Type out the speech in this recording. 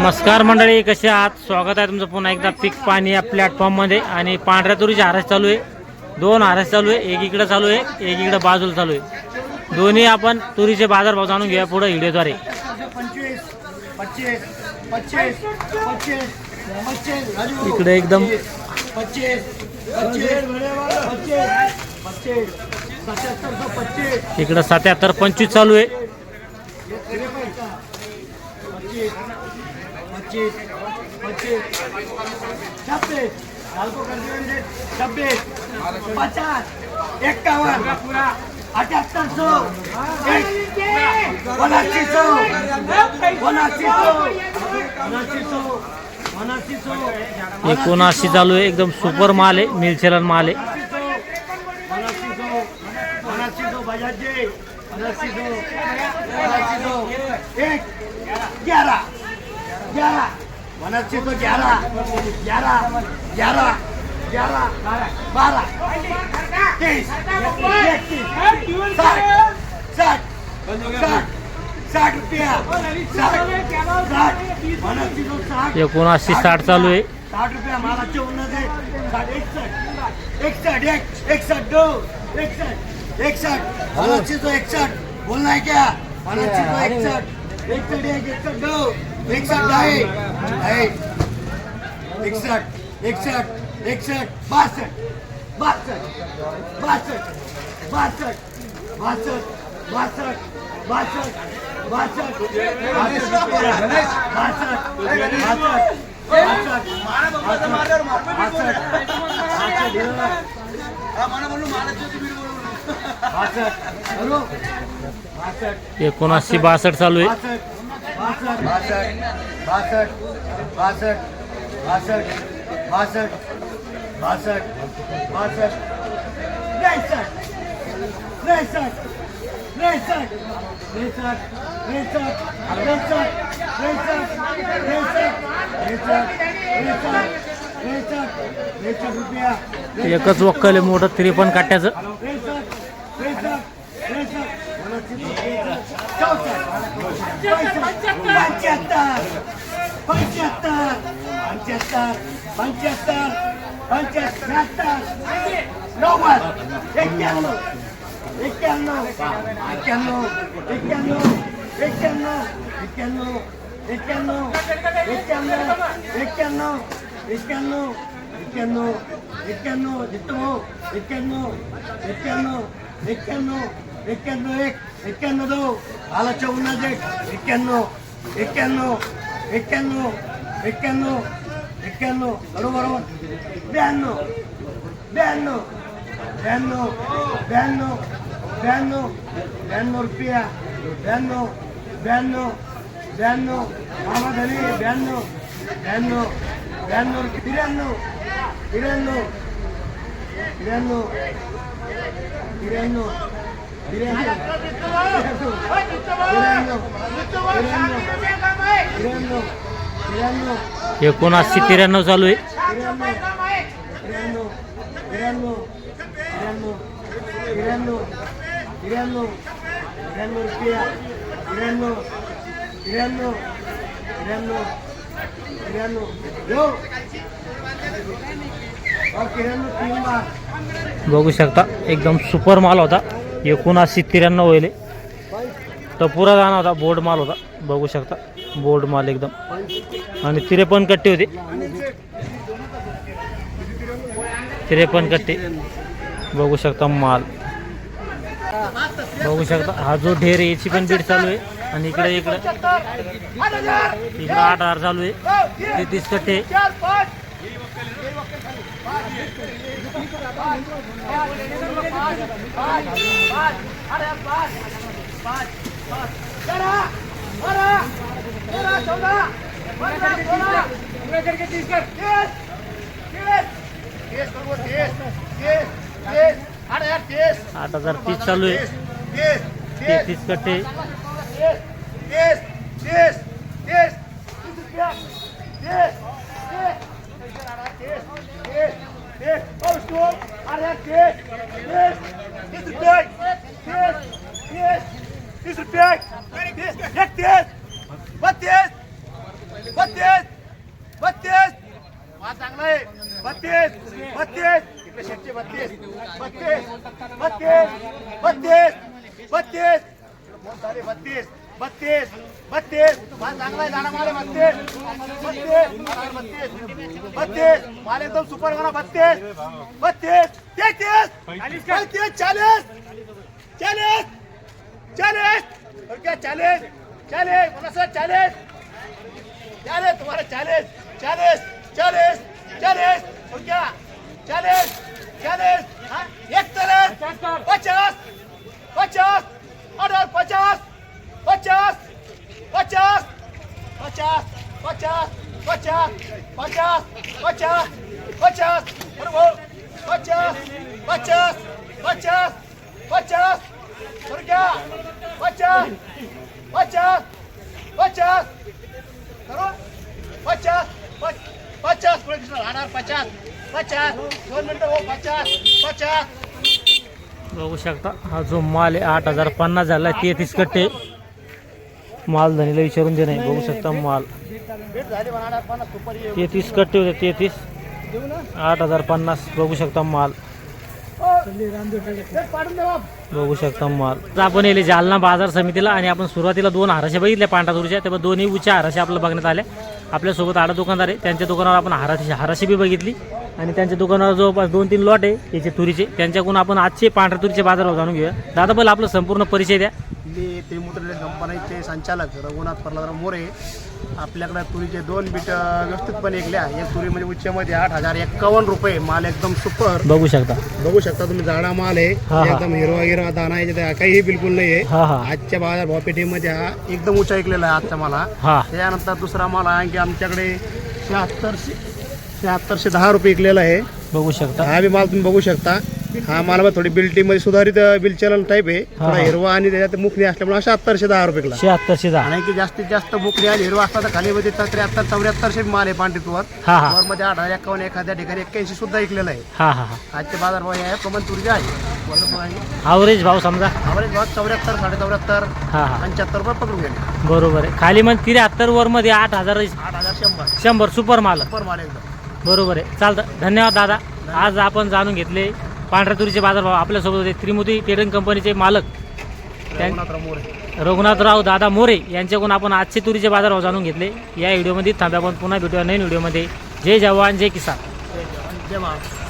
नमस्कार मंडळी, कसे आहात? स्वागत आहे तुमचं पुन्हा एकदा पीक पाणी या प्लॅटफॉर्ममध्ये. आणि पांढऱ्या तुरीची हारास चालू आहे, दोन हारास चालू आहे, एक इकडे चालू आहे, एक इकडे बाजूला चालू आहे. दोन्ही आपण तुरीचे बाजारभाव जाणून घेऊया पुढे व्हिडिओद्वारे. इकडे एकदम इकडे 77-25 चालू आहे. 79 चालू आहे. एकदम सुपर माल आहे, मिलचलन माल आहे. ₹79 60 चालू आहे. 60 रुपया मालाचे उन्नत आहे. 61 मनाची तो 61 बोलना है क्या? मनाची तो 61 61 ₹79-62 चालू आहे. 1च वक्कल आहे मोठं 53 काट्याचं. 91 आलाच्या उन्हात 91 बरोबर 92 रुपया 92 मामा धनी 92 79-93 चालू आहे. 93 बघू शकता एकदम सुपर माल होता. 79-93 होईल. टपुरा दाना होता, बोर्ड माल होता. बघू शकता बोर्ड माल एकदम. आणि 53 कट्टे होते. 53 कट्टे बघू शकता माल. बघू शकता हा जो ढेर आहे याची पण बीड चालू आहे. आणि इकडे 8 चालू आहे. 33 कट्टे. ₹8,030 चालू आहे. 33 कट्टे. ₹30 ₹32 32 32 माल चांगला आहे 32 32 इकडे शेटचे 32 32 32 32 32 मोठाले 32 32 32 माल चांगला आहे दाणा माल आहे 32 32 32 माल एकदम सुपर बना 32 32 33 35 40 40 40 और क्या 40 40 बोला सर 40 40 तुम्हारा 40 40 40 40 और क्या 40 40 हाँ 41 50 50 और 50 50 50 50 50 50 50 50 50 और वो 50 50 50 50 और क्या 50 50 50 करो 50 50 पुढे दिसणार राहणार 50 50 2 मिनिटं हो 50 50 बघू शकता हा जो माल आहे 8,050 झाला 33 कट्टे माल धनीला विचारून दे नाही बघू शकता माल भेट झाली राहणार 50 सुपर ये 33 कट्टे होते 33 8,050 बघू शकता माल भेट पाडून देवा बघू शकता माल आता आपण येले जालना बाजार समितीला आणि आपण सुरुवातीला 2 हाराशे बघितल्या पांढरा तुरीच्या तेव्हा दोन्ही उच्च हाराशे आपल्याला बघण्यात आल्या आपल्यासोबत 8 दुकानदार आहे त्यांच्या दुकानावर आपण हाराशी बी बघितली आणि त्यांच्या दुकानावर जवळपास 2-3 लॉट आहे याचे तुरीचे त्यांच्याकडून आपण आजचे पांढऱ्या तुरीचे बाजारभाव जाणून घेऊया दादा बोला आपला संपूर्ण परिचय द्या मी त्रिमूर्ती कंपनीचे संचालक रघुनाथ प्रल्हादराव मोरे आपल्याकडे तुरीचे 2 बीट व्यवस्थितपणे ऐकल्या एक तुरी म्हणजे उच्चमध्ये 8,051 रुपये माल एकदम सुपर बघू शकता तुम्ही जाडा माल आहे हा, हा. एकदम हिरवा दाना आहे काहीही बिलकुल नाही आहे हा हा आजच्या बाजार भावपेठेमध्ये हा एकदम उच्च ऐकलेला आहे आजचा मला हा त्यानंतर दुसरा माल आहे की आमच्याकडे 7610 रुपये विकलेला आहे बघू शकता हा बी माल तुम्ही बघू शकता हा माल थोडी बिल्टिंग मध्ये सुधारित बिल चलन टाईप आहे हा, थोडा हा. हिरवा आणि त्याच्यात मुखणी असल्यामुळे 7610 रुपये किलो 7610 आणि की जास्तीत जास्त मुखणी आणि हिरवा असता तर खाली मध्ये 73-74 माल आहे पांढरीतवर हा हा मध्ये 8,051 एखाद्या ठिकाणी 81 सुद्धा विकलेला आहे हा हा हा आजचे बाजार भाव आहे प्रमाण तुरी आहे ॲव्हरेज भाव समजा ॲव्हरेज भाव 74 74 हा हा 75 रुपये पकडून गेले बरोबर आहे खाली मग 73 वर मध्ये 8,000 8,100 100 सुपर माल सुपर माल एकदम बरोबर आहे चालतं धन्यवाद दादा आज आपण जाणून घेतले पांढऱ्या तुरीचे बाजारभाव आपल्यासोबत होते त्रिमूर्ती ट्रेडिंग कंपनीचे मालक रघुनाथराव मोरे रघुनाथराव दादा मोरे यांच्याकडून आपण आजचे तुरीचे बाजारभाव जाणून घेतले या व्हिडिओमध्ये थांबा आपण पुन्हा भेटूया नवीन व्हिडिओमध्ये जय जवान जय किसान जय महाराज